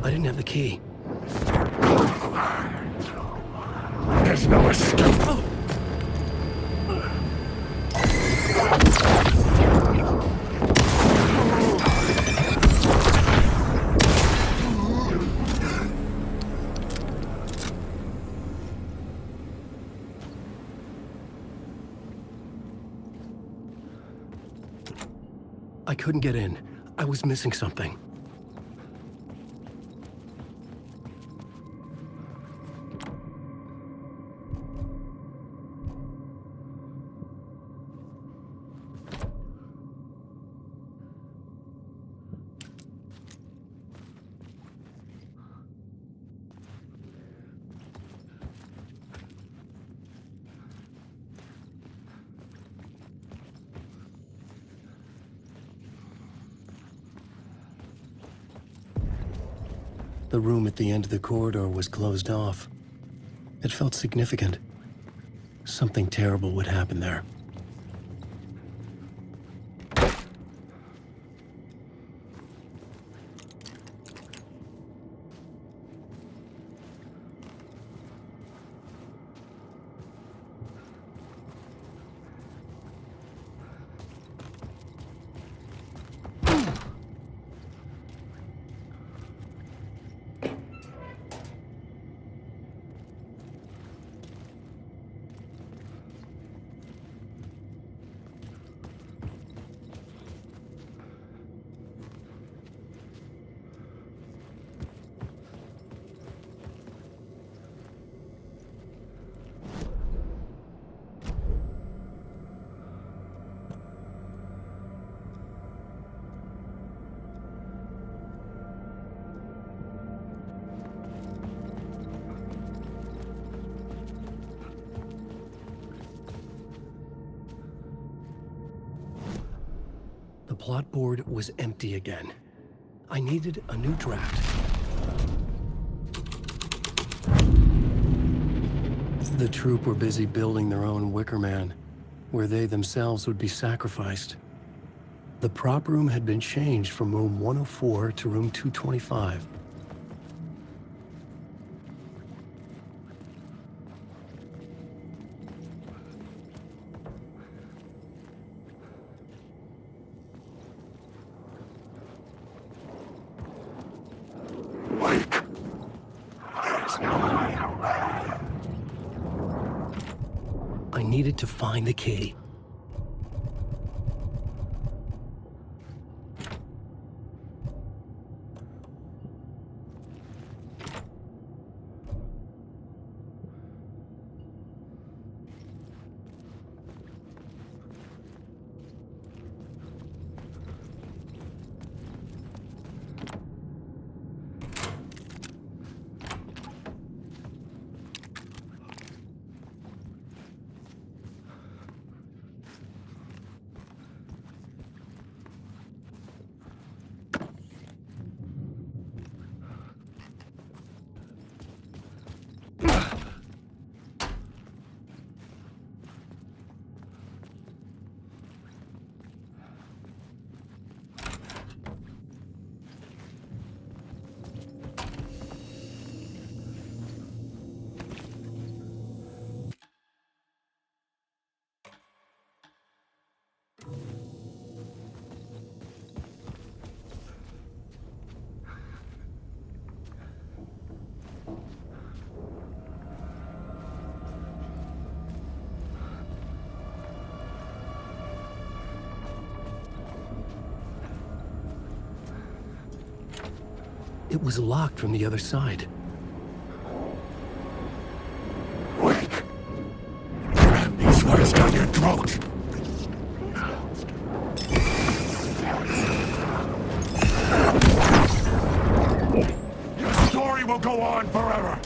I didn't have the key. There's no escape. Oh. I couldn't get in. I was missing something. The room at the end of the corridor was closed off. It felt significant. Something terrible would happen there. The plot board was empty again. I needed a new draft. The troupe were busy building their own Wicker Man, where they themselves would be sacrificed. The prop room had been changed from room 104 to room 225. I needed to find the key. It was locked from the other side. Wake! Ram these words down your throat! go on forever.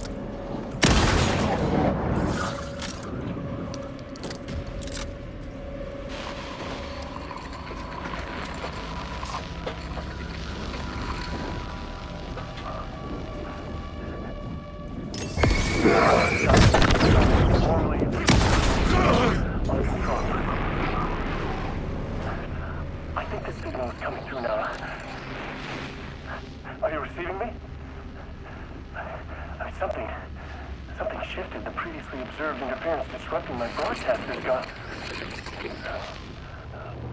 I think the signal is coming through now. Are you receiving me? I mean, something shifted. The previously observed interference disrupting my broadcast has gone.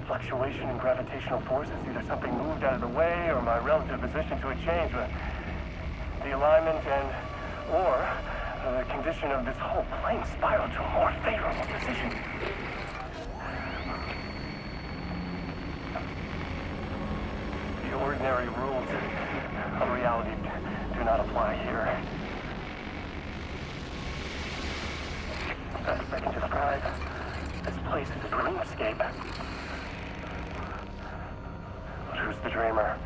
Fluctuation in gravitational forces. Either something moved out of the way or my relative position to it changed. But the alignment or the condition of this whole plane spiraled to a more favorable position. The ordinary rules of reality do not apply here. Best I can describe this place as a dreamscape. But who's the dreamer?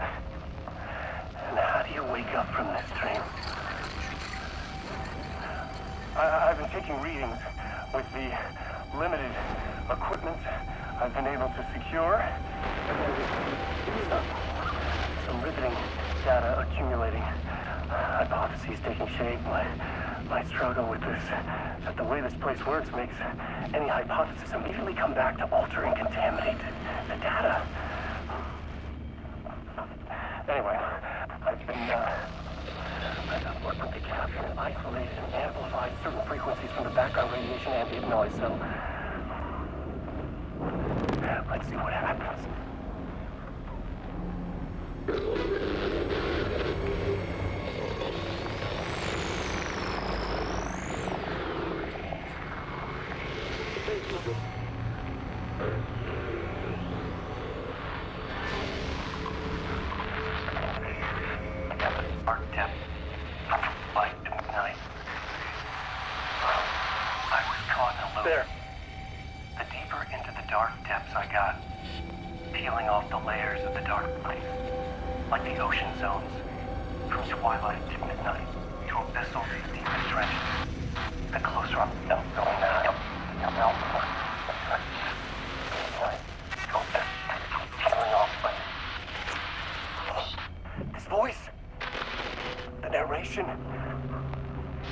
And how do you wake up from this dream? I've been taking readings with the limited equipment I've been able to secure. Some riveting data accumulating. Hypotheses taking shape. My struggle with this, that the way this place works makes any hypothesis immediately come back to alter and contaminate the data. Anyway, I've been working with the capture and isolate and amplify certain frequencies from the background radiation ambient noise, so let's see what happens. There. The deeper into the dark depths I got, peeling off the layers of the dark place, like the ocean zones, from twilight to midnight, to abyssal to deepest trenches. The closer I'm going now, peeling off, but this voice, the narration,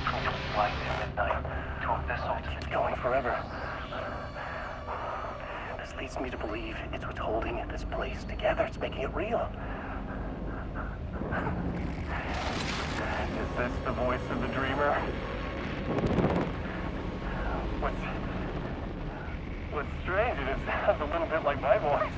from twilight to midnight, to abyssal, it's going forever. This leads me to believe it's what's holding this place together. It's making it real. Is this the voice of the dreamer? What's strange is it sounds a little bit like my voice.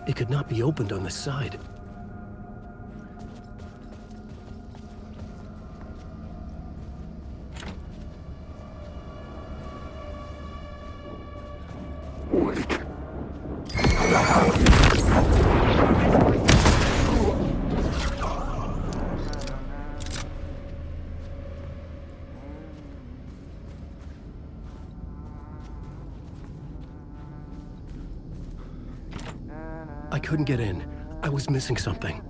It could not be opened on the side. Wait. I couldn't get in. I was missing something.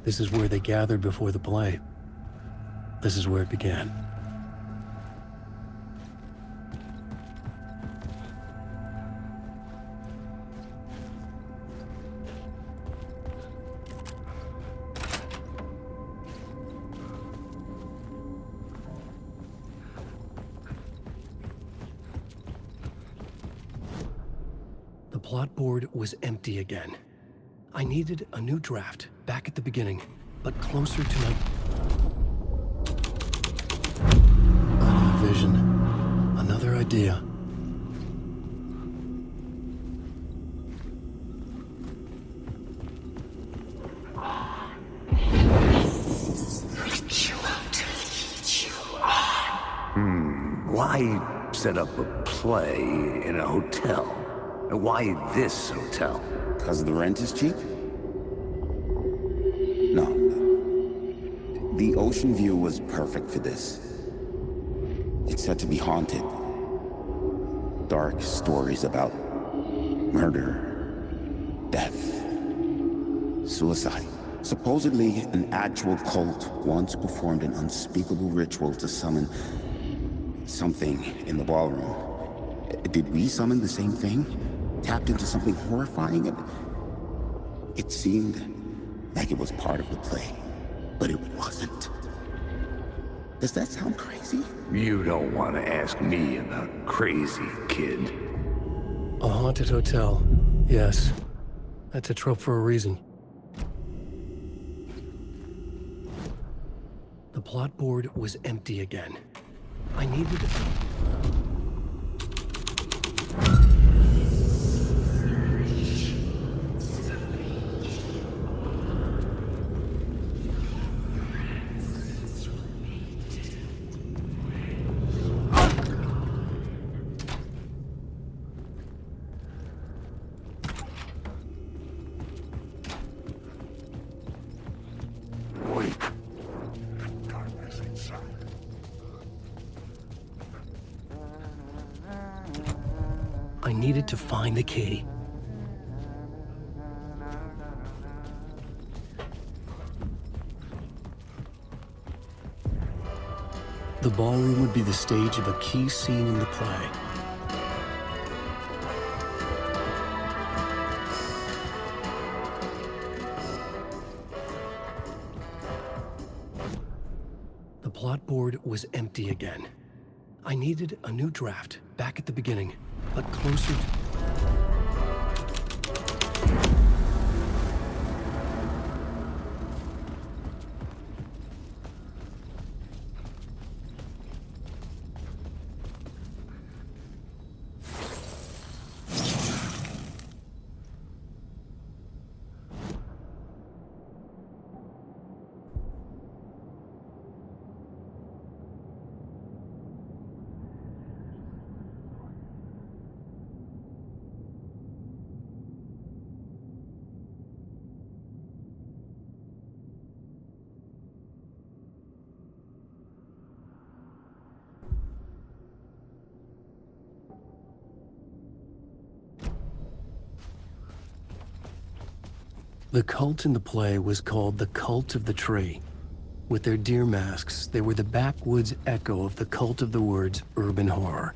This is where they gathered before the play. This is where it began. The plot board was empty again. I needed a new draft, back at the beginning, but closer to my... Another vision. Another idea. Why set up a play in a hotel? And why this hotel? Because the rent is cheap? No. The ocean view was perfect for this. It's said to be haunted. Dark stories about murder, death, suicide. Supposedly, an actual cult once performed an unspeakable ritual to summon something in the ballroom. Did we summon the same thing? Tapped into something horrifying? It seemed like it was part of the play, but it wasn't. Does that sound crazy? You don't want to ask me about crazy, kid. A haunted hotel. Yes. That's a trope for a reason. The plot board was empty again. I needed... Wait. Darkness inside. I needed to find the key. The ballroom would be the stage of a key scene in the play. The plot board was empty again. I needed a new draft, back at the beginning, but closer to... The cult in the play was called the Cult of the Tree. With their deer masks, they were the backwoods echo of the cult of the woods urban horror.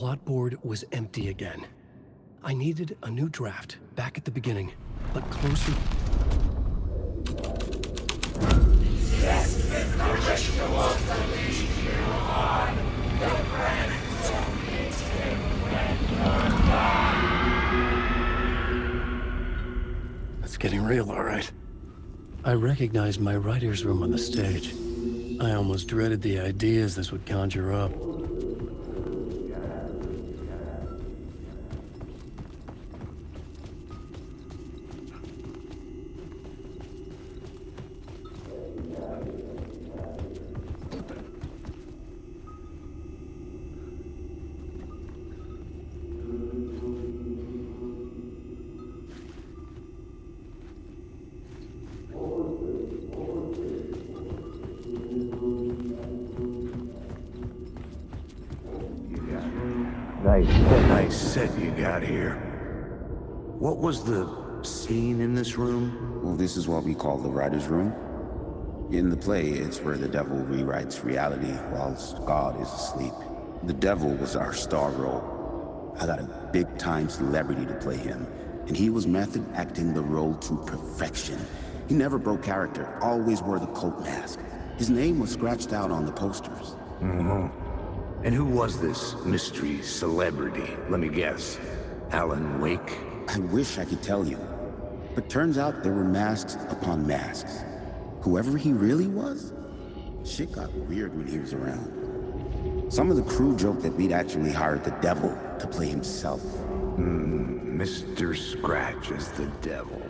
plot board was empty again. I needed a new draft, back at the beginning, but closer. It's getting real, all right. I recognized my writer's room on the stage. I almost dreaded the ideas this would conjure up. Nice set you got here. What was the scene in this room? Well, this is what we call the writer's room. In the play, it's where the devil rewrites reality whilst God is asleep. The devil was our star role. I got a big-time celebrity to play him, and he was method acting the role to perfection. He never broke character, always wore the cult mask. His name was scratched out on the posters. And who was this mystery celebrity? Let me guess. Alan Wake? I wish I could tell you, but turns out there were masks upon masks. Whoever he really was, shit got weird when he was around. Some of the crew joked that we'd actually hired the devil to play himself. Mr. Scratch is the devil.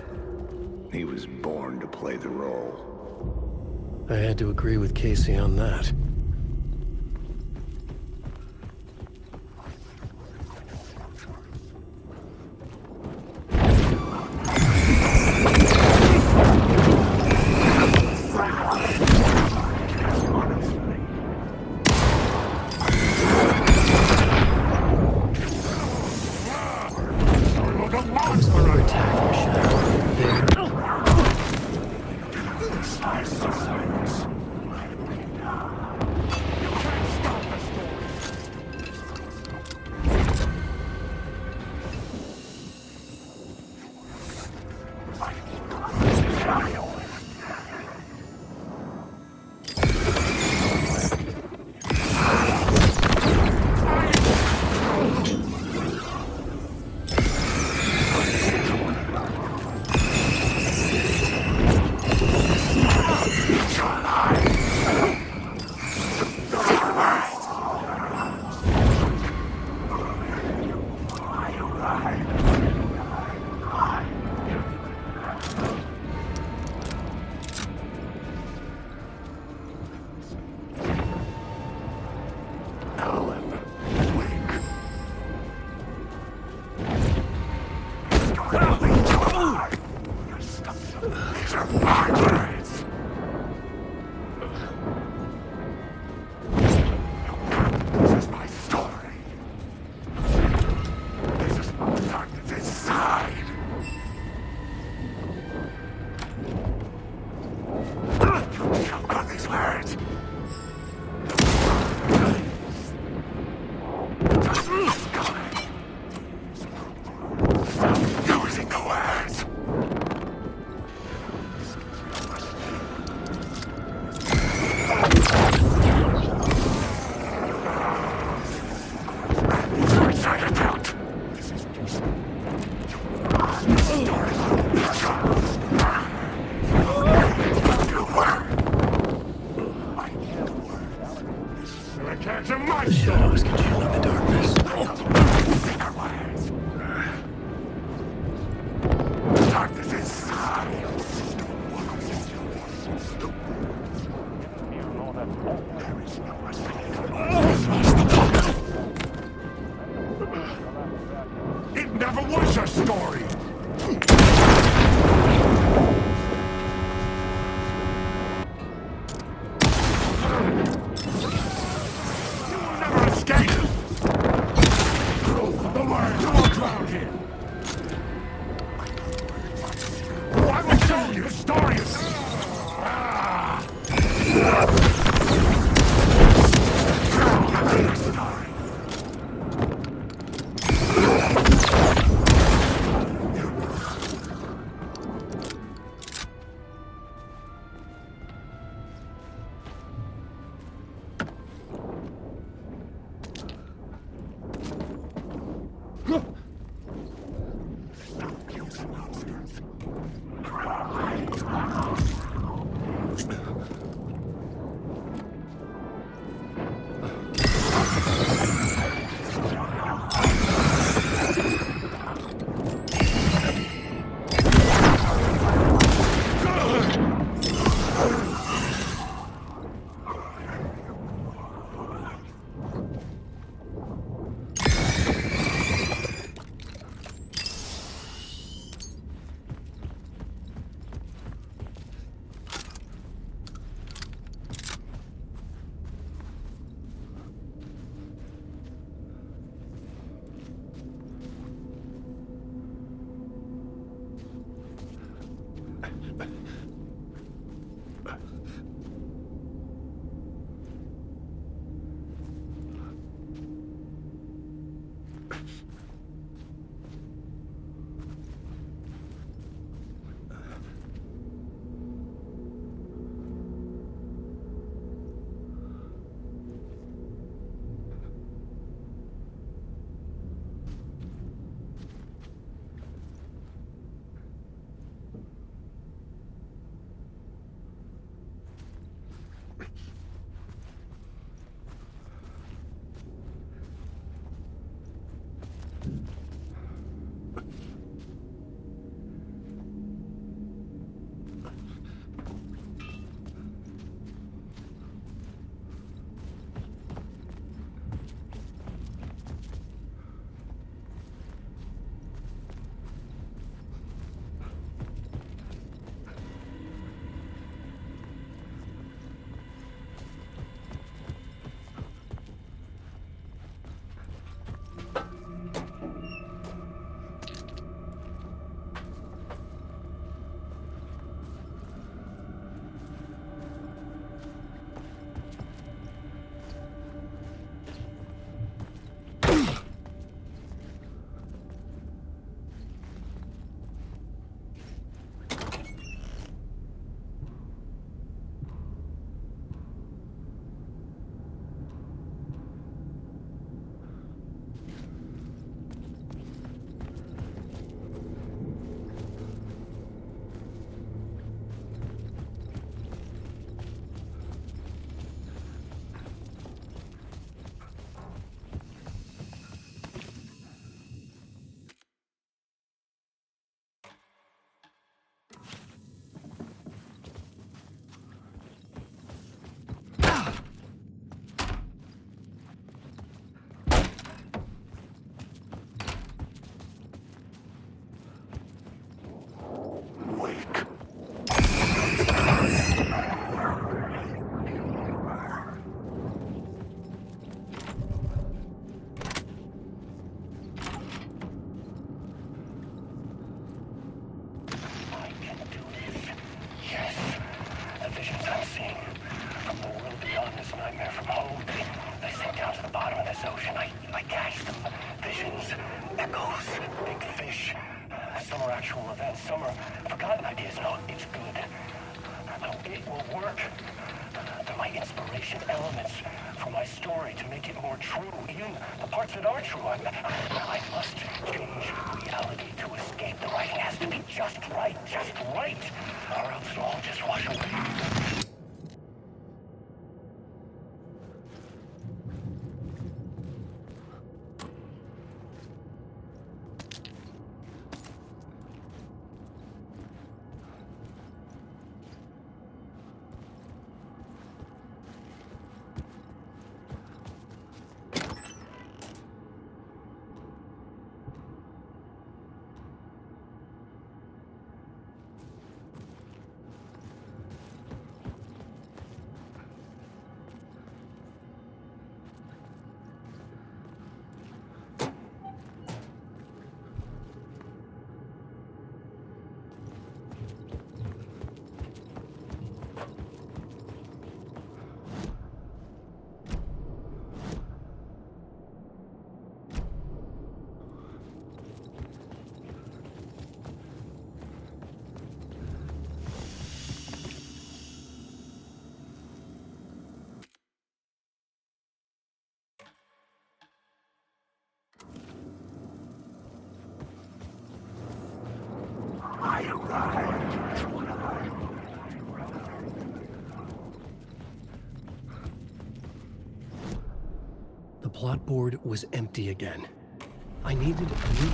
He was born to play the role. I had to agree with Casey on that. The shadows congealing the darkness. Darkness inside. It never was your story. exaggeration elements for my story to make it more true. Even the parts that are true. I must change reality to escape. The writing has to be just right, or else it'll all just wash away. The plot board was empty again. I needed a new...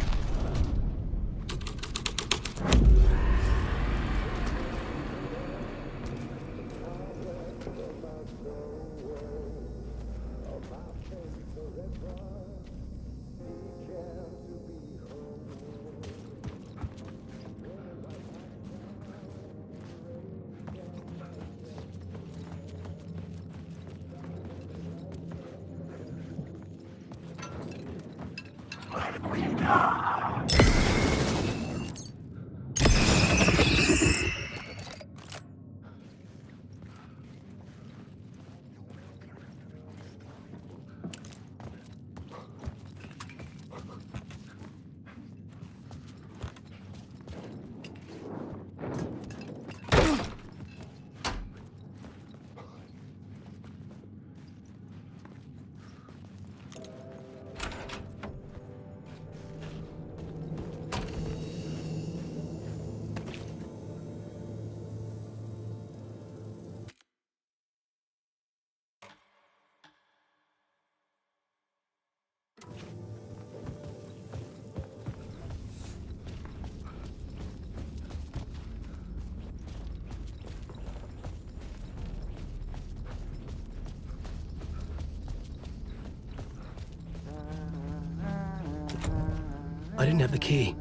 I didn't have the key.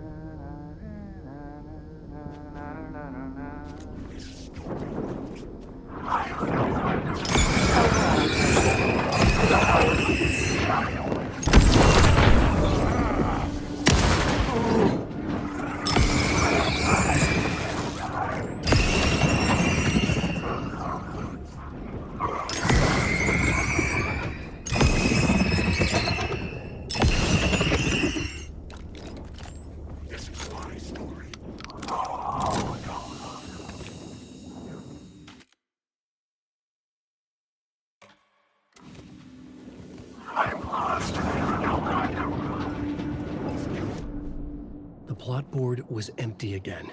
The plot board was empty again.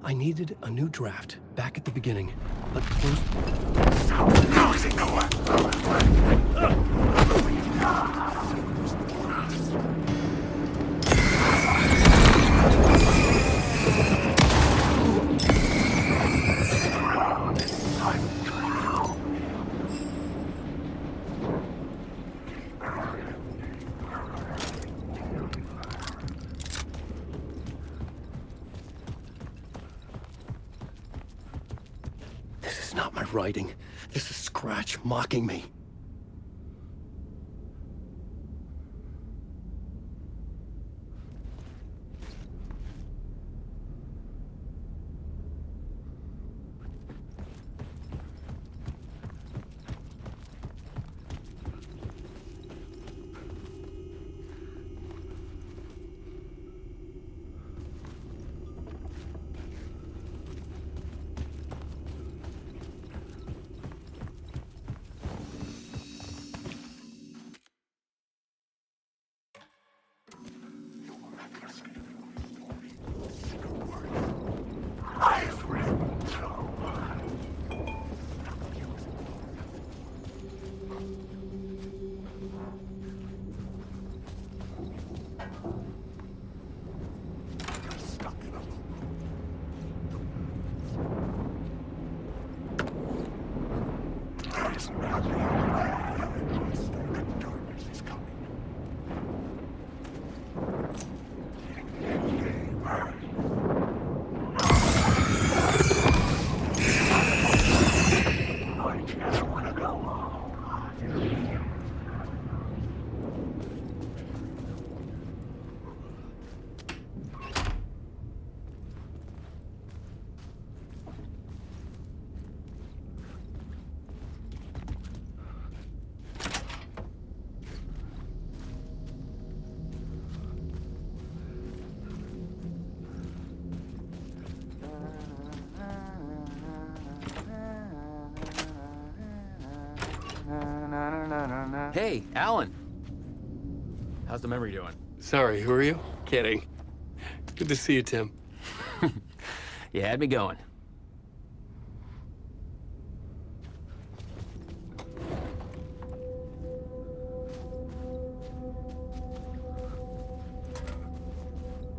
I needed a new draft back at the beginning, but close... This is not my writing. This is Scratch mocking me. Hey, Alan. How's the memory doing? Sorry, who are you? Kidding. Good to see you, Tim. You had me going.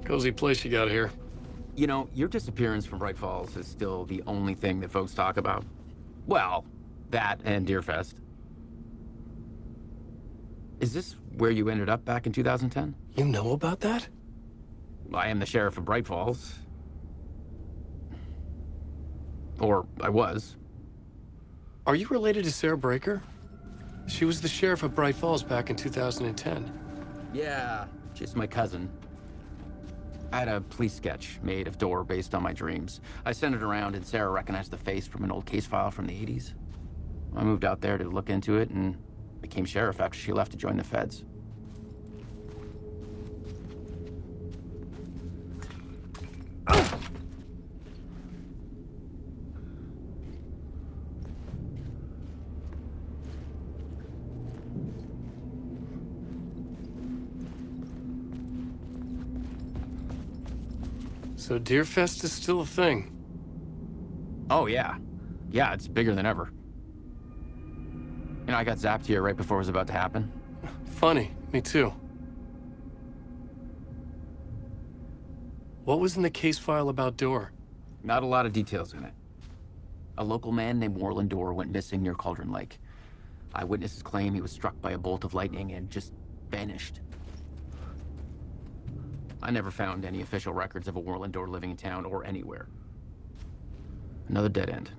Cozy place you got here. You know, your disappearance from Bright Falls is still the only thing that folks talk about. Well, that and Deerfest. Is this where you ended up back in 2010? You know about that? I am the sheriff of Bright Falls. Or I was. Are you related to Sarah Breaker? She was the sheriff of Bright Falls back in 2010. Yeah, she's my cousin. I had a police sketch made of Door based on my dreams. I sent it around and Sarah recognized the face from an old case file from the 80s. I moved out there to look into it and became sheriff after she left to join the feds. So Deerfest is still a thing. Oh, yeah. Yeah, it's bigger than ever. You know, I got zapped here right before it was about to happen. Funny, me too. What was in the case file about Door? Not a lot of details in it. A local man named Warland Door went missing near Cauldron Lake. Eyewitnesses claim he was struck by a bolt of lightning and just vanished. I never found any official records of a Warland Door living in town or anywhere. Another dead end.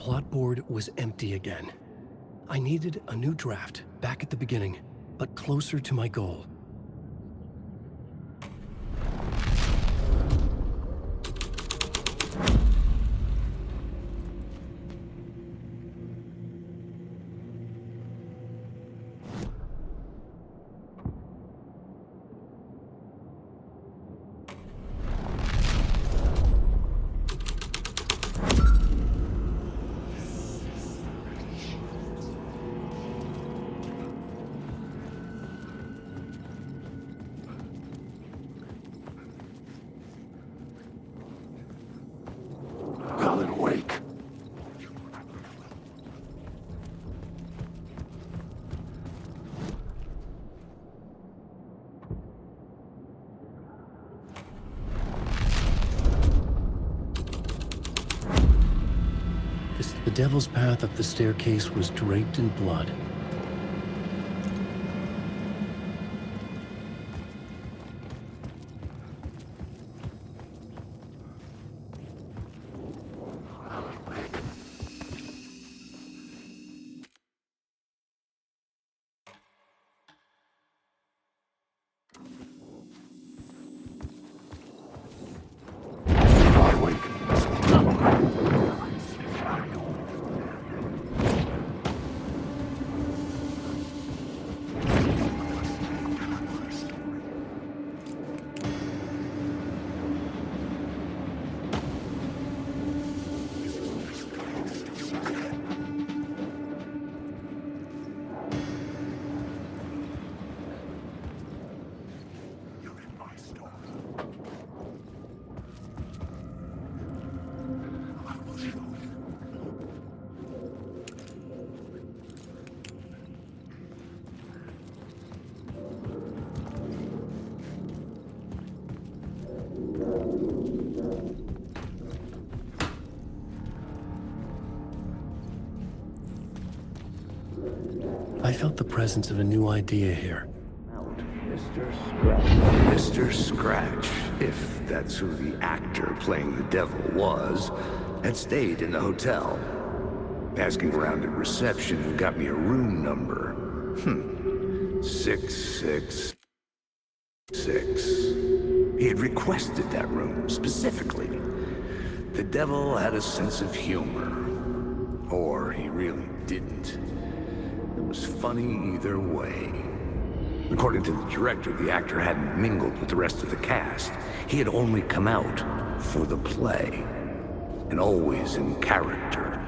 plot board was empty again. I needed a new draft, back at the beginning, but closer to my goal. Alan, wake. The devil's path up the staircase was draped in blood. I felt the presence of a new idea here. Mr. Scratch, if that's who the actor playing the devil was, had stayed in the hotel. Asking around at reception got me a room number. 666. He had requested that room, specifically. The devil had a sense of humor. Or he really didn't. It was funny either way. According to the director, the actor hadn't mingled with the rest of the cast. He had only come out for the play. And always in character.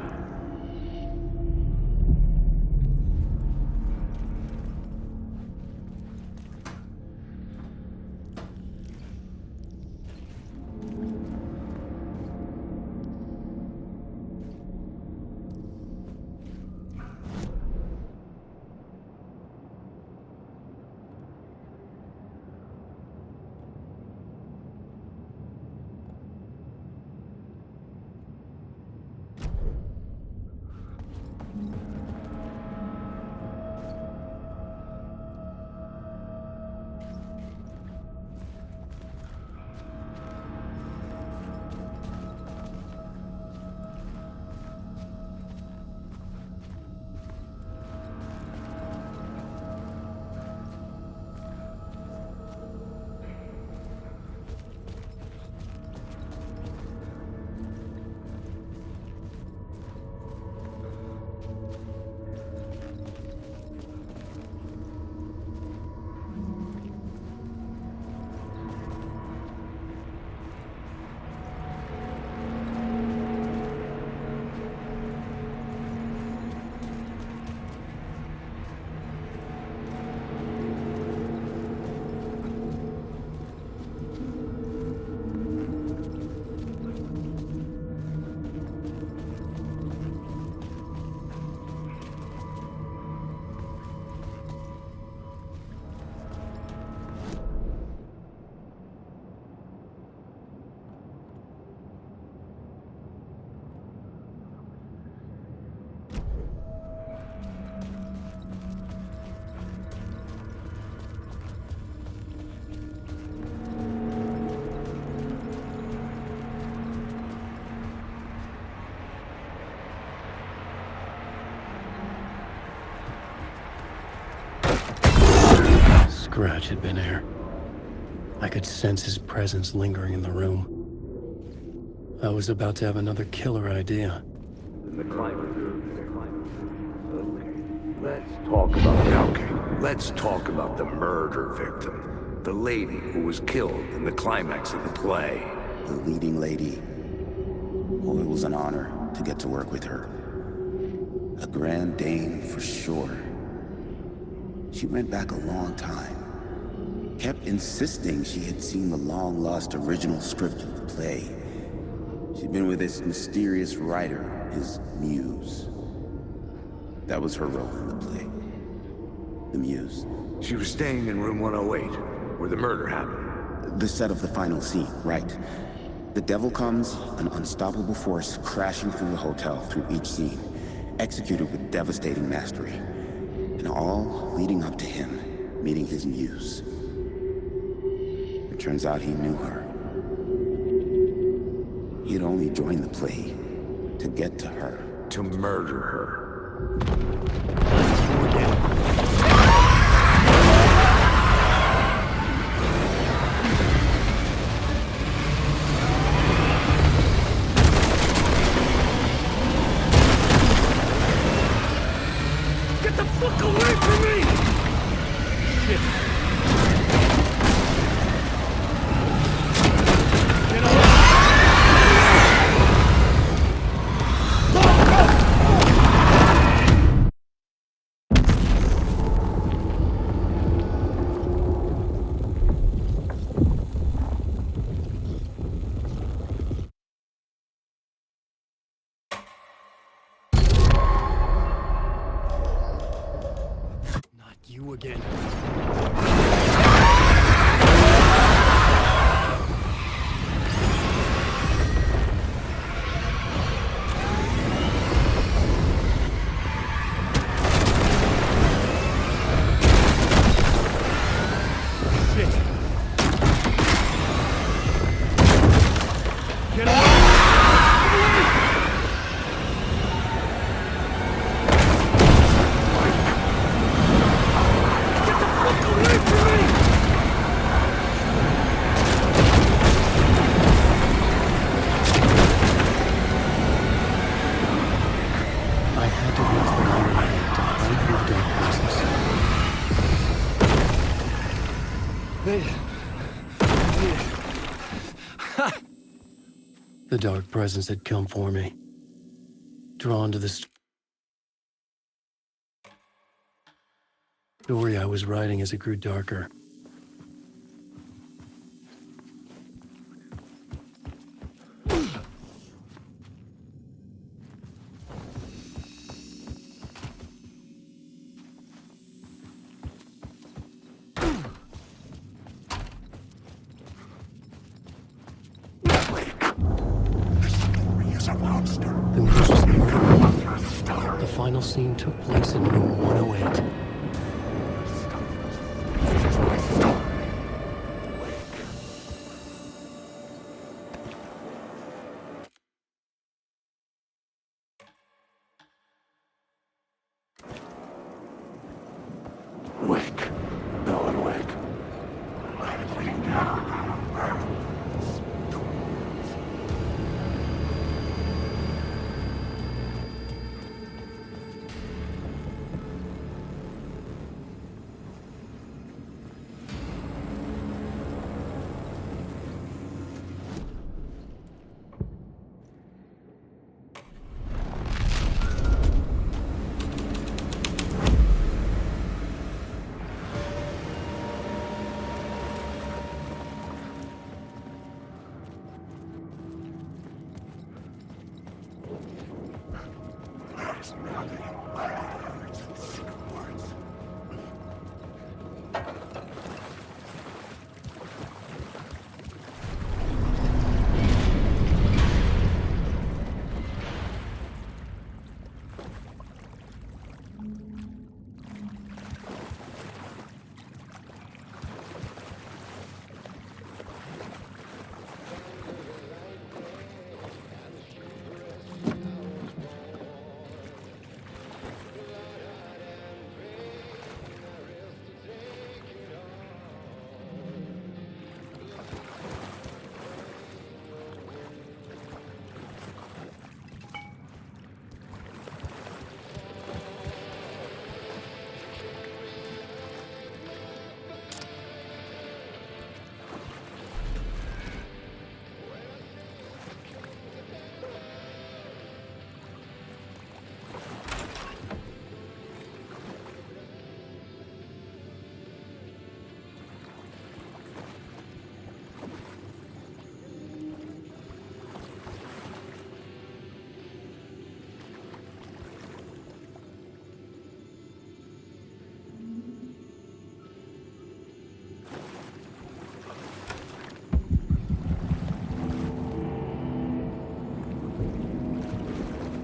scratch had been air. I could sense his presence lingering in the room. I was about to have another killer idea. Let's talk about the murder victim. The lady who was killed in the climax of the play. The leading lady. Oh, it was an honor to get to work with her. A grand dame for sure. She went back a long time. Kept insisting she had seen the long-lost original script of the play. She'd been with this mysterious writer, his muse. That was her role in the play. The muse. She was staying in room 108, where the murder happened. The set of the final scene, right. The devil comes, an unstoppable force crashing through the hotel through each scene, executed with devastating mastery. And all leading up to him meeting his muse. It turns out he knew her. He had only joined the play to get to her. To murder her. Get the fuck away from me! Shit. Get away! Not you again. Shit. Get away! Away from me! I had to use the light of light to hide from the dark presence. The dark presence had come for me. Drawn to the story I was writing as it grew darker. The Moses murder. The final scene took place in room 108. Wake. No one wake.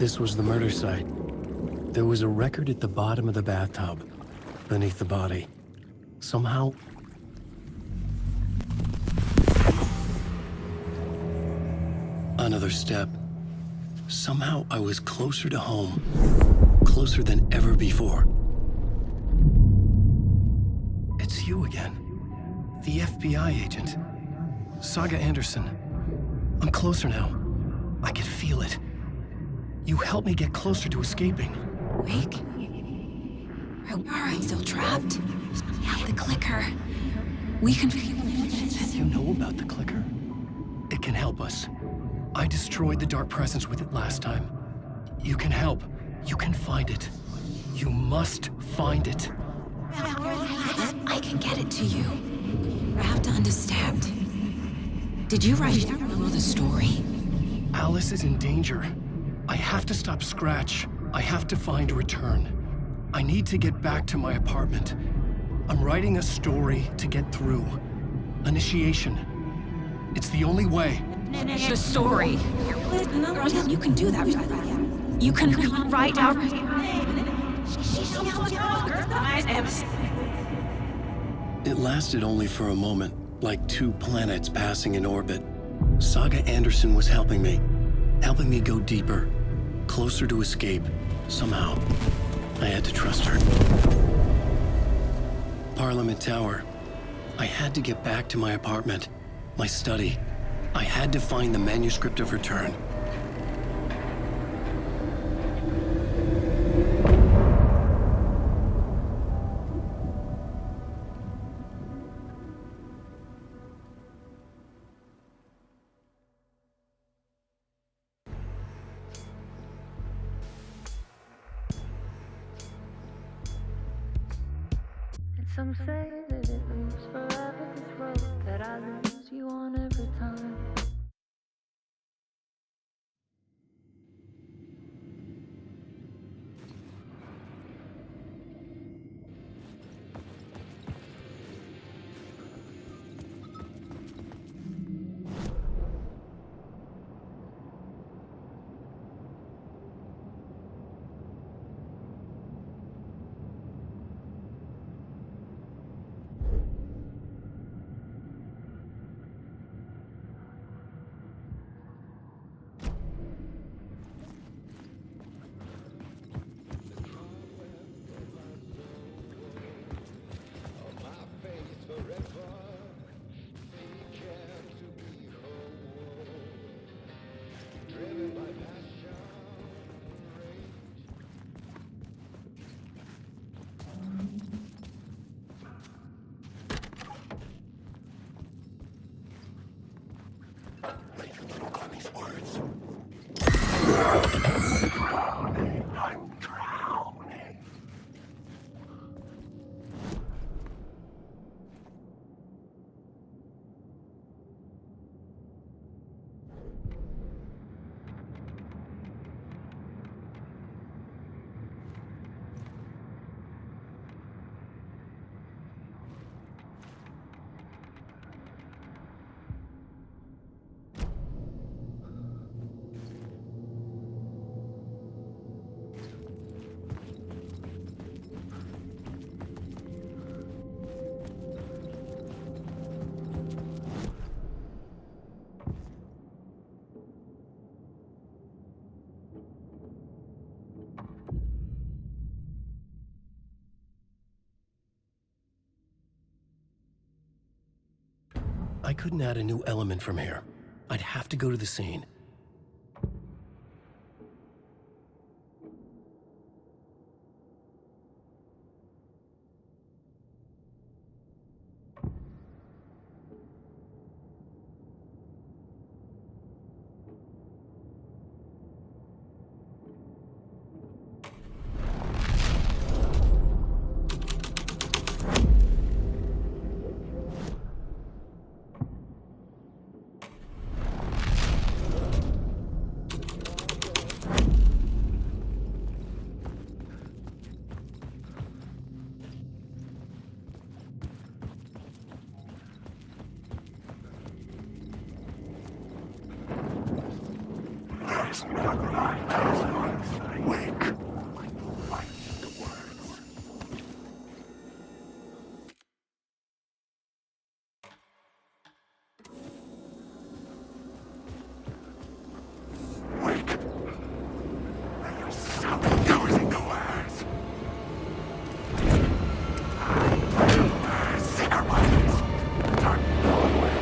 This was the murder site. There was a record at the bottom of the bathtub, beneath the body. Somehow... Another step. Somehow I was closer to home. Closer than ever before. It's you again. The FBI agent. Saga Anderson. I'm closer now. I can feel it. You helped me get closer to escaping. Wake? Are I still trapped? Yeah, the clicker. We can... You know about the clicker? It can help us. I destroyed the dark presence with it last time. You can help. You can find it. You must find it. I can get it to you. I have to understand. Did you write the story? Alice is in danger. I have to stop Scratch. I have to find Return. I need to get back to my apartment. I'm writing a story to get through. Initiation. It's the only way. The story. You can do that. You can write out... It lasted only for a moment, like two planets passing in orbit. Saga Anderson was helping me go deeper, closer to escape, somehow. I had to trust her. Parliament Tower. I had to get back to my apartment, my study. I had to find the manuscript of Return. Some say that it moves forever, this road that I lose you on every time. I couldn't add a new element from here. I'd have to go to the scene. It's not right. Wake. Wake. And you stop using the words. Secret weapons. Dark Broadway.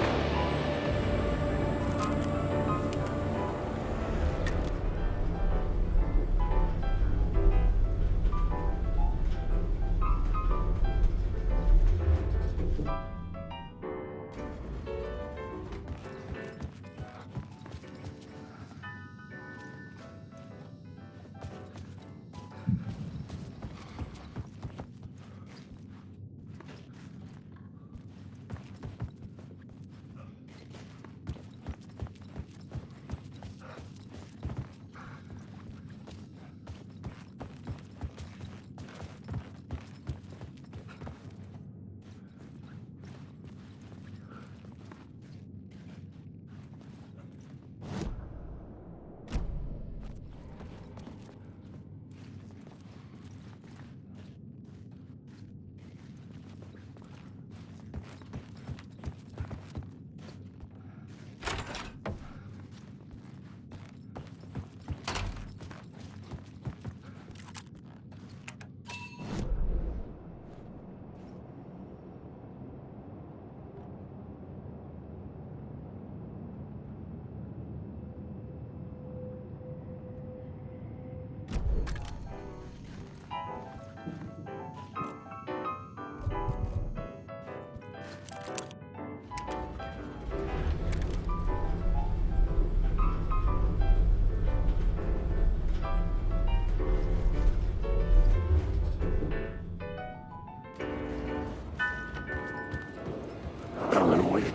Alan Wake.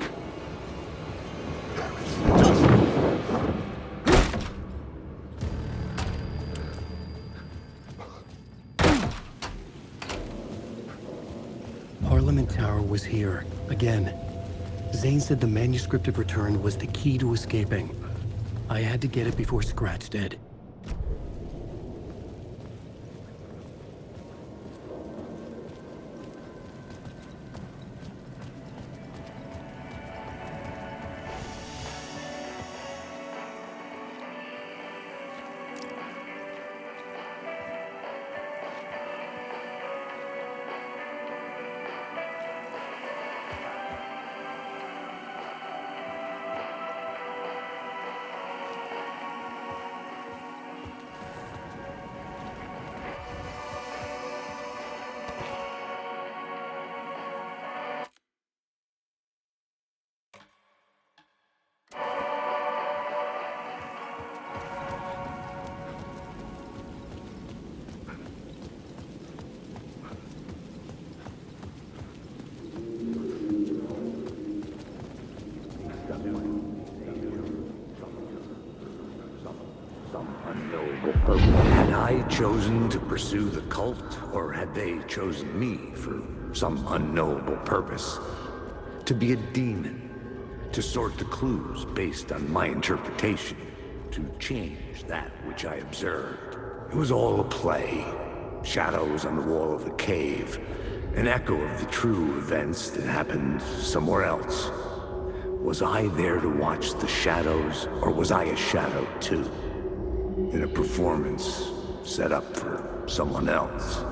Parliament Tower was here, again. Zane said the manuscript of return was the key to escaping. I had to get it before Scratch did. Had I chosen to pursue the cult, or had they chosen me for some unknowable purpose? To be a demon, to sort the clues based on my interpretation, to change that which I observed. It was all a play. Shadows on the wall of the cave, an echo of the true events that happened somewhere else. Was I there to watch the shadows, or was I a shadow too? In a performance set up for someone else.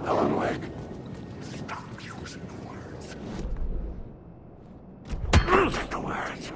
Helen Wake. Stop using the words. Take the words.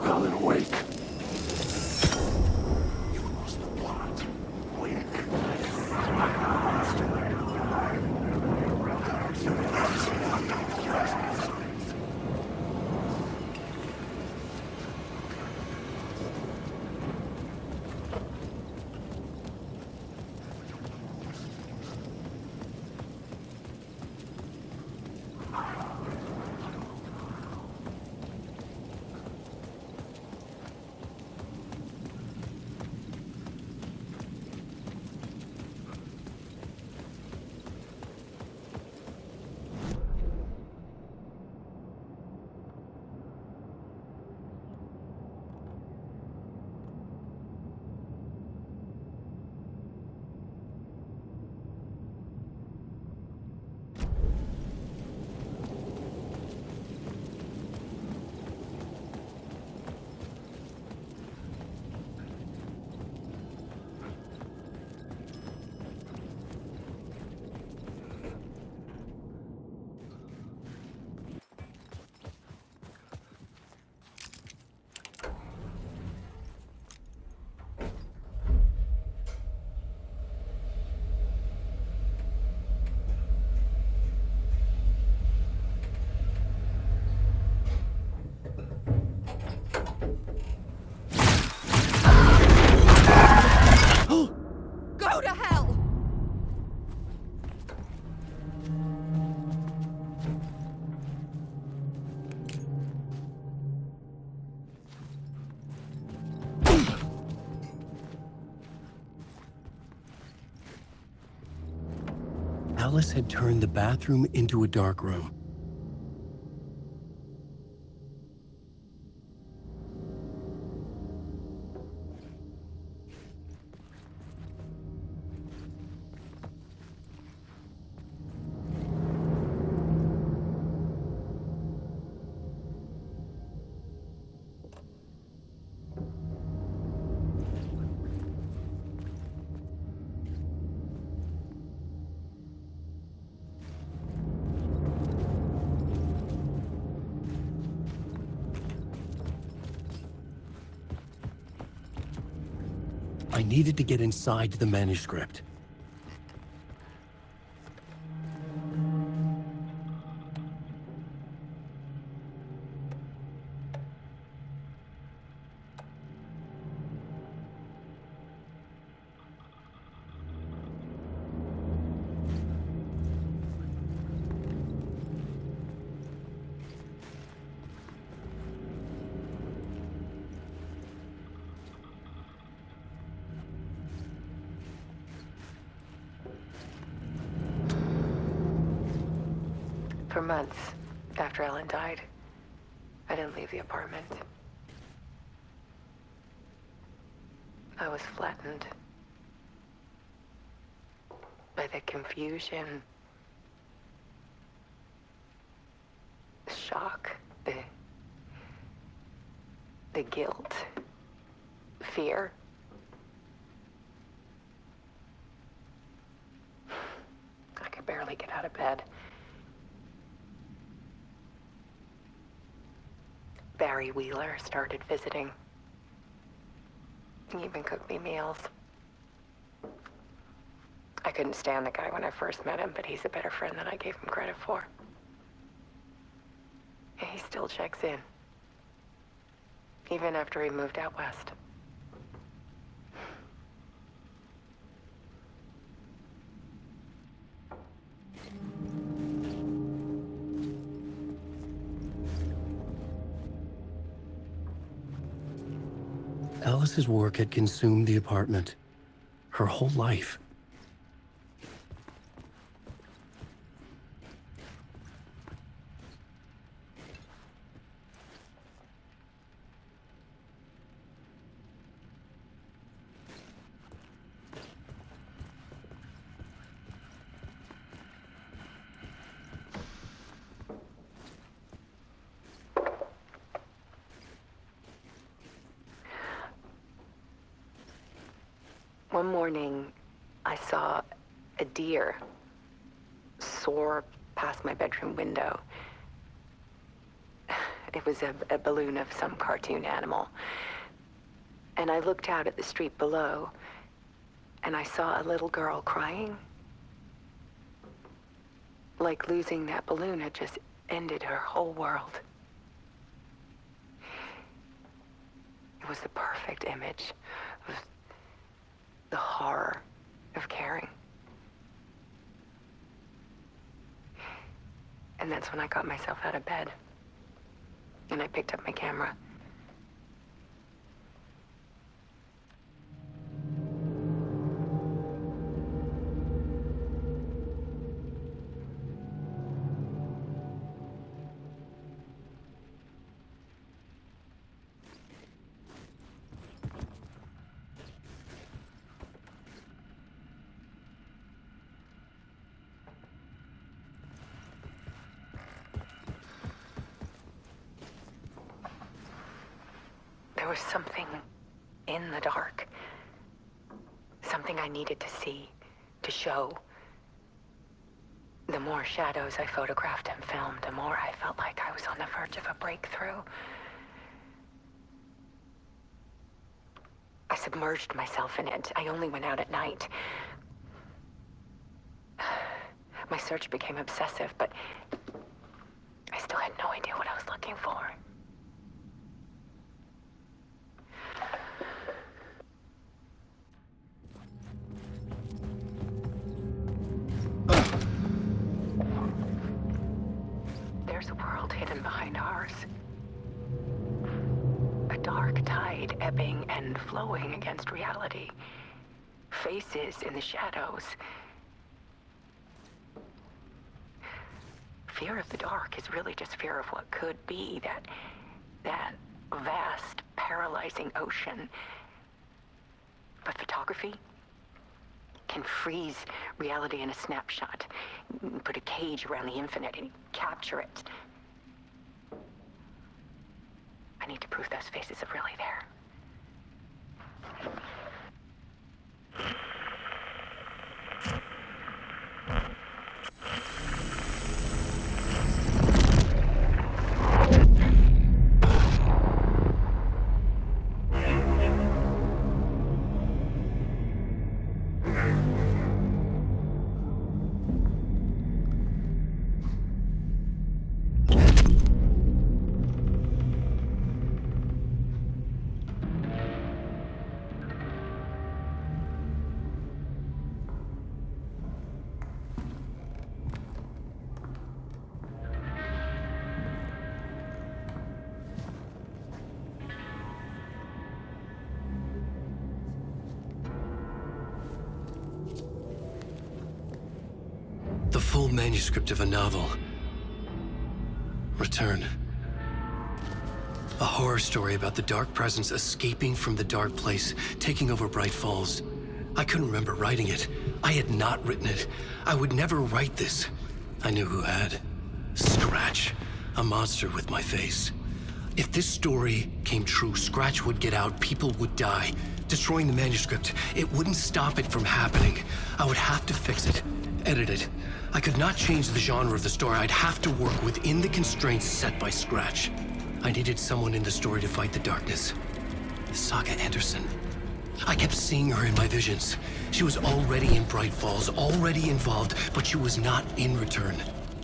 Alan, awake. You lost the plot. Wake. Go to hell! Alice had turned the bathroom into a dark room. I needed to get inside the manuscript. For months after Ellen died, I didn't leave the apartment. I was flattened by the confusion, the shock, the guilt, fear. I could barely get out of bed. Barry Wheeler started visiting. He even cooked me meals. I couldn't stand the guy when I first met him, but he's a better friend than I gave him credit for. He still checks in. Even after he moved out west. Alice's work had consumed the apartment. Her whole life. One morning, I saw a deer soar past my bedroom window. It was a balloon of some cartoon animal. And I looked out at the street below, and I saw a little girl crying. Like losing that balloon had just ended her whole world. It was the perfect image of the horror of caring. And that's when I got myself out of bed. And I picked up my camera. There was something in the dark. Something I needed to see, to show. The more shadows I photographed and filmed, the more I felt like I was on the verge of a breakthrough. I submerged myself in it. I only went out at night. My search became obsessive, but I still had no idea what I was looking for. There's a world hidden behind ours. A dark tide ebbing and flowing against reality. Faces in the shadows. Fear of the dark is really just fear of what could be, that vast, paralyzing ocean. But photography can freeze reality in a snapshot. Put a cage around the infinite and capture it. I need to prove those faces are really there. The full manuscript of a novel. Return. A horror story about the dark presence escaping from the dark place, taking over Bright Falls. I couldn't remember writing it. I had not written it. I would never write this. I knew who had. Scratch. A monster with my face. If this story came true, Scratch would get out, people would die. Destroying the manuscript, it wouldn't stop it from happening. I would have to fix it, edit it. I could not change the genre of the story. I'd have to work within the constraints set by Scratch. I needed someone in the story to fight the darkness. Saga Anderson. I kept seeing her in my visions. She was already in Bright Falls, already involved, but she was not in Return.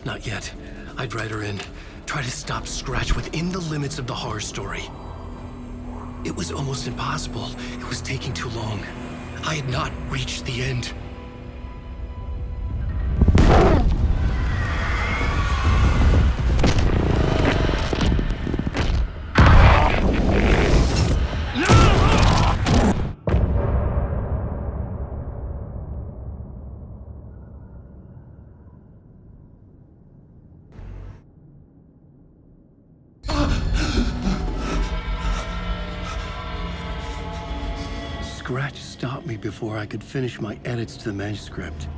Not yet. I'd write her in. Try to stop Scratch within the limits of the horror story. It was almost impossible. It was taking too long. I had not reached the end. Scratch stopped me before I could finish my edits to the manuscript.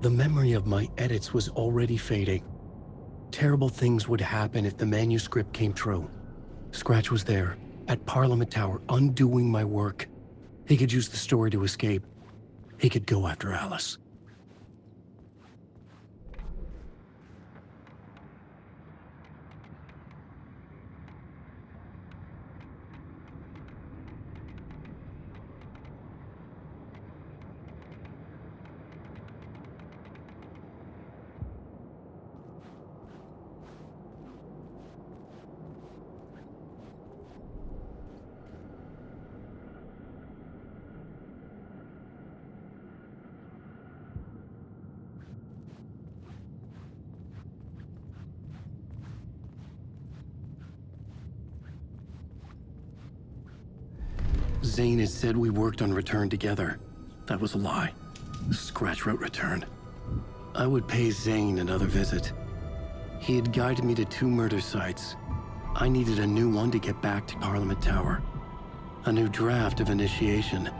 The memory of my edits was already fading. Terrible things would happen if the manuscript came true. Scratch was there, at Parliament Tower, undoing my work. He could use the story to escape. He could go after Alice. Zane had said we worked on Return together. That was a lie. Scratch wrote Return. I would pay Zane another visit. He had guided me to 2 murder sites. I needed a new one to get back to Parliament Tower. A new draft of Initiation.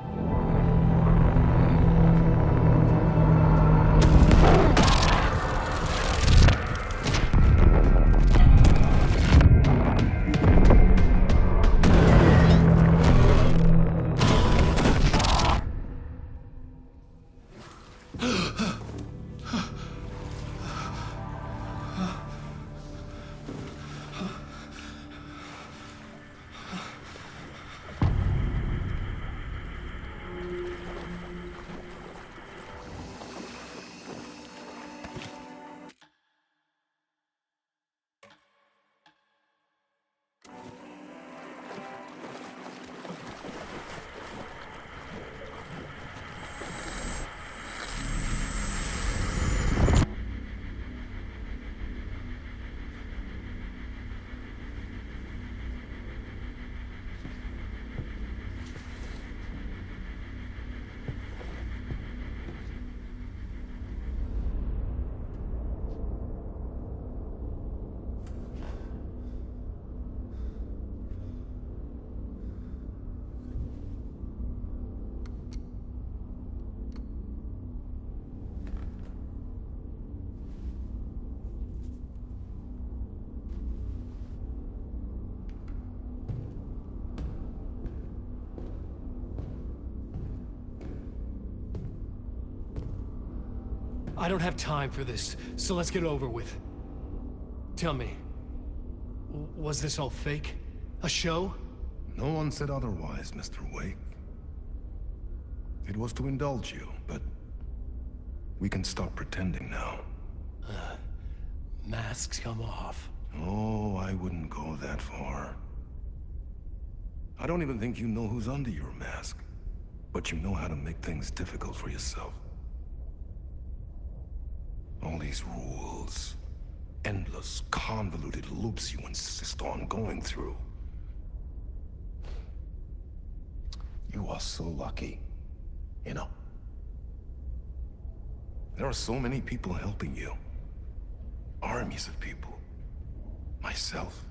I don't have time for this, so let's get over with. Tell me, was this all fake? A show? No one said otherwise, Mr. Wake. It was to indulge you, but we can stop pretending now. Masks come off. Oh, I wouldn't go that far. I don't even think you know who's under your mask, but you know how to make things difficult for yourself. All these rules, endless, convoluted loops you insist on going through. You are so lucky, you know. There are so many people helping you. Armies of people. Myself.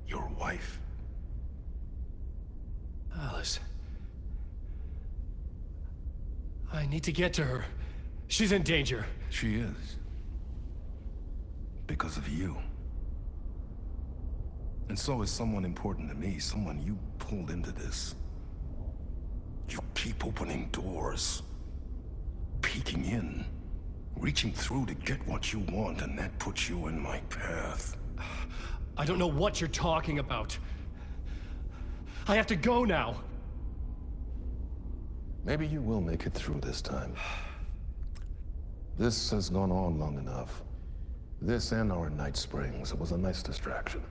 Your wife. Alice. I need to get to her. She's in danger. She is. Because of you. And so is someone important to me, someone you pulled into this. You keep opening doors. Peeking in. Reaching through to get what you want, and that puts you in my path. I don't know what you're talking about. I have to go now. Maybe you will make it through this time. This has gone on long enough. This and our Night Springs. It was a nice distraction.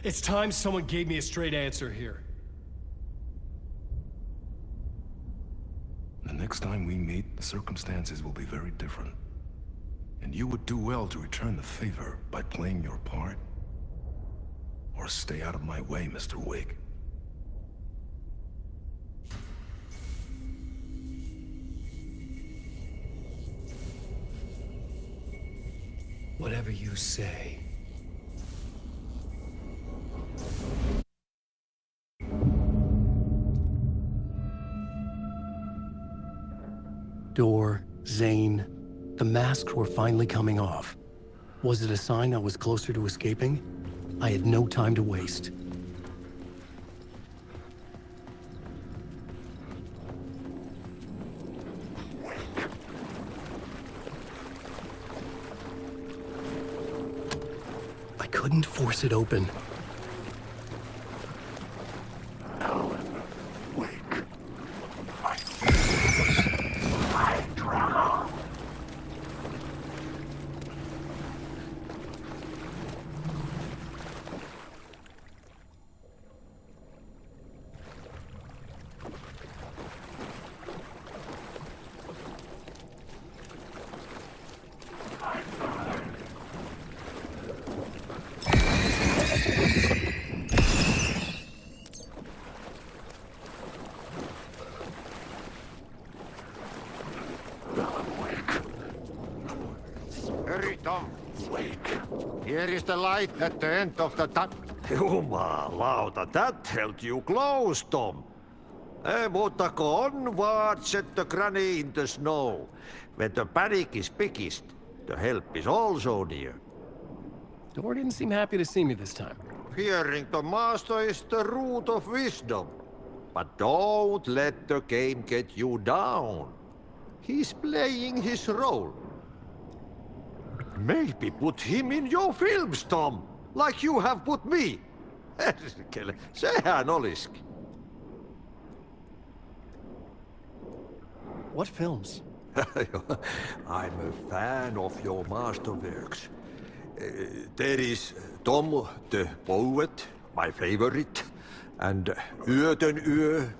It's time someone gave me a straight answer here. The next time we meet, the circumstances will be very different. And you would do well to return the favor by playing your part. Or stay out of my way, Mr. Wig. Whatever you say. Door, Zane, the masks were finally coming off. Was it a sign I was closer to escaping? I had no time to waste. I couldn't force it open. Hurry, Tom. Here is the light at the end of the tunnel. Jumalauta, that held you close, Tom. Mutta onward, said the granny in the snow. When the panic is biggest, the help is also near. Door didn't seem happy to see me this time. Hearing the master is the root of wisdom. But don't let the game get you down. He's playing his role. Maybe put him in your films, Tom, like you have put me. Sehän olisikin. What films? I'm a fan of your masterworks. There is Tom the Poet, my favorite, and Yöten Yö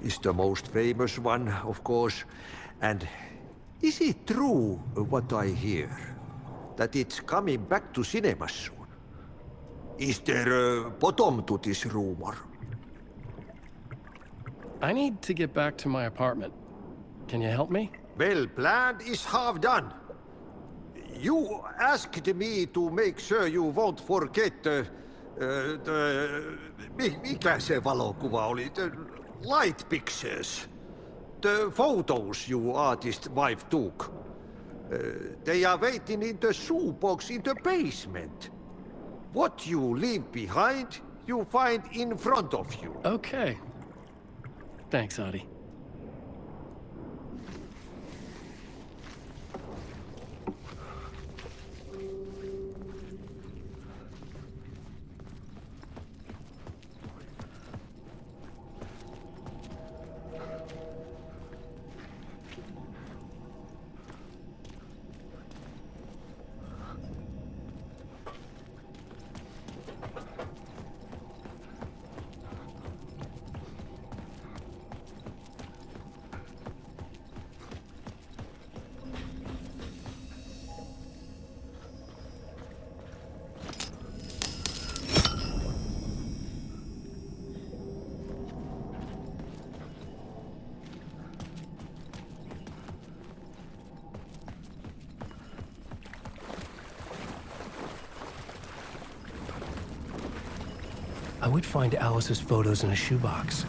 is the most famous one, of course. And is it true what I hear, that it's coming back to cinemas soon? Is there a bottom to this rumor? I need to get back to my apartment. Can you help me? Well, planned is half done. You asked me to make sure you won't forget mikä se valokuva oli? The light pictures. The photos your artist wife took. They are waiting in the shoebox in the basement. What you leave behind, you find in front of you. Okay. Thanks, Adi. I would find Alice's photos in a shoebox.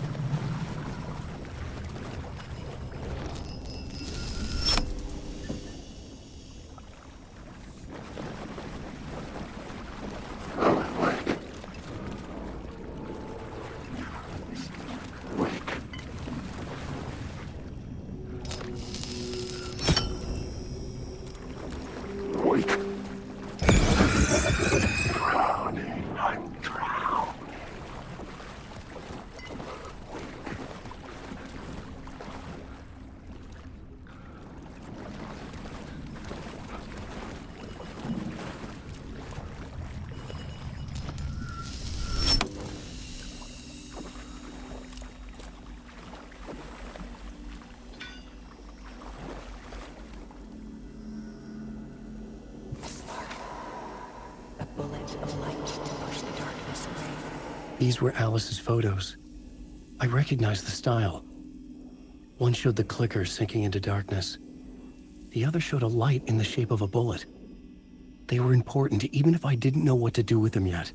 bit of light to push the darkness away. These were Alice's photos. I recognized the style. One showed the clicker sinking into darkness. The other showed a light in the shape of a bullet. They were important, even if I didn't know what to do with them yet.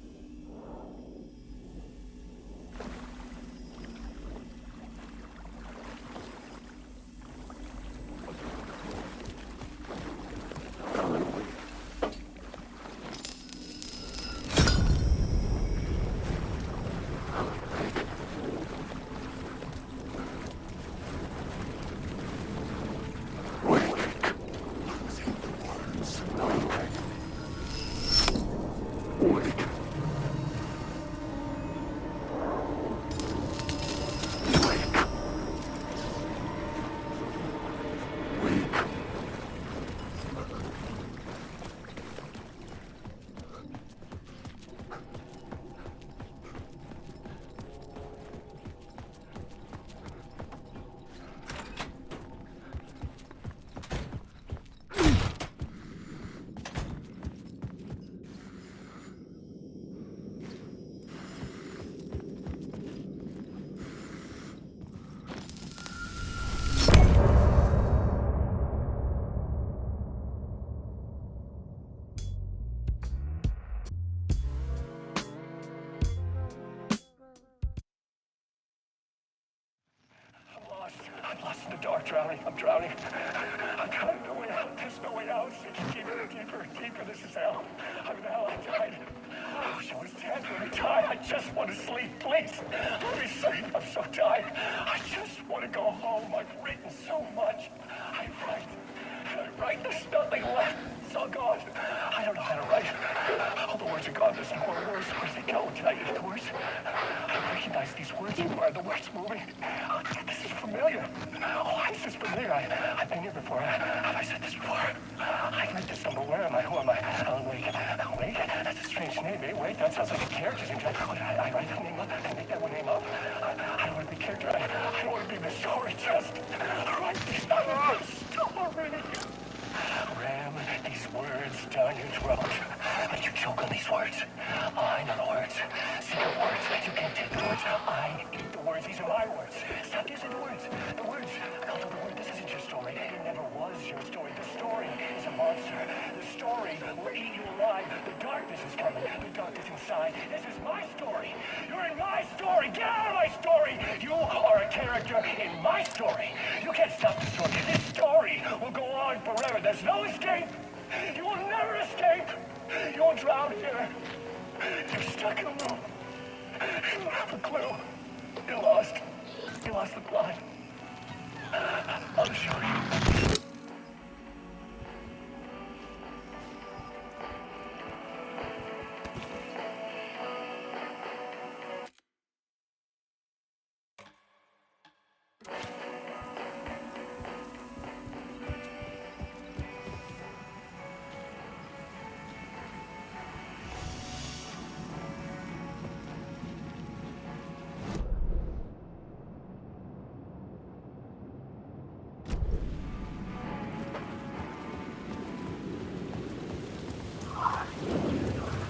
I'm lost in the dark, drowning. I'm drowning. I'm trying no way out. There's no way out. It's deeper, deeper, deeper. This is hell. I'm in hell. I died. I wish I was dead. Let me die. I just want to sleep, please. Let me sleep. I'm so tired. I just want to go home. I've written so much. I write. There's nothing left. It's all gone. I don't know how to write. All the words are gone. There's no more words. Where's they go? Did I use the words? I recognize these words. Where are the words moving? Oh, this is familiar. Oh, why is this familiar? I've been here before. Have I said this before? I read this somewhere. Where am I? Who am I? Alan Wake. Alan Wake? That's a strange name, eh? Wait, that sounds like a character's name. I write that name up. I make that one name up. I don't want to be a character. I don't want to be the story. Just write the story. Ram these words down your throat. But you choke on these words. I know the words. Secret words. You can't take the words. I eat the words. These are my words. Stop using the words. The words. I'll tell the word. This isn't your story. It never was your story. The story is a monster. The story will eat you alive. The darkness is coming. The darkness inside. This is my story. You're in my story. Get out of my story. You are a character in my story. You can't stop the story. This story will go on forever. There's no escape. You will never escape. You will drown here. You're stuck in a loop. You don't have a clue. You're lost. You lost the plot. I'll show you.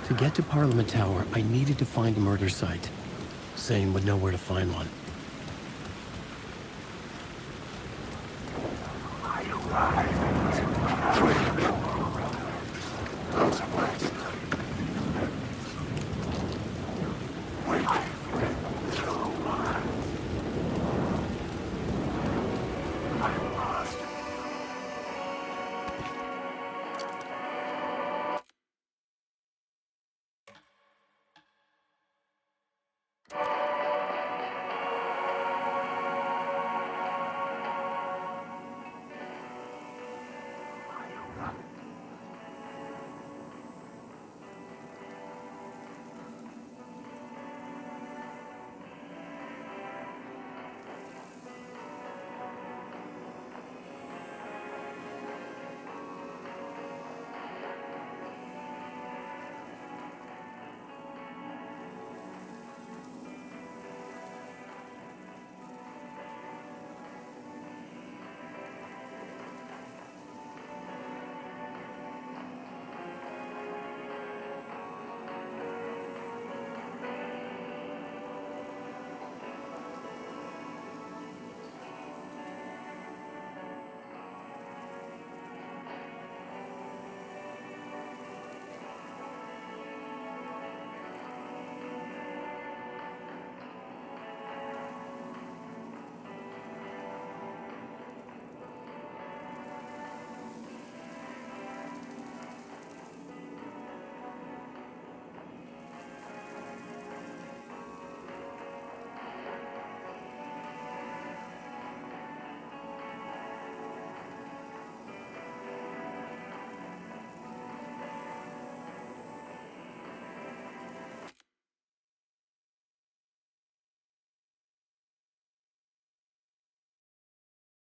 To get to Parliament Tower, I needed to find a murder site. Zane would know where to find one. I arrived.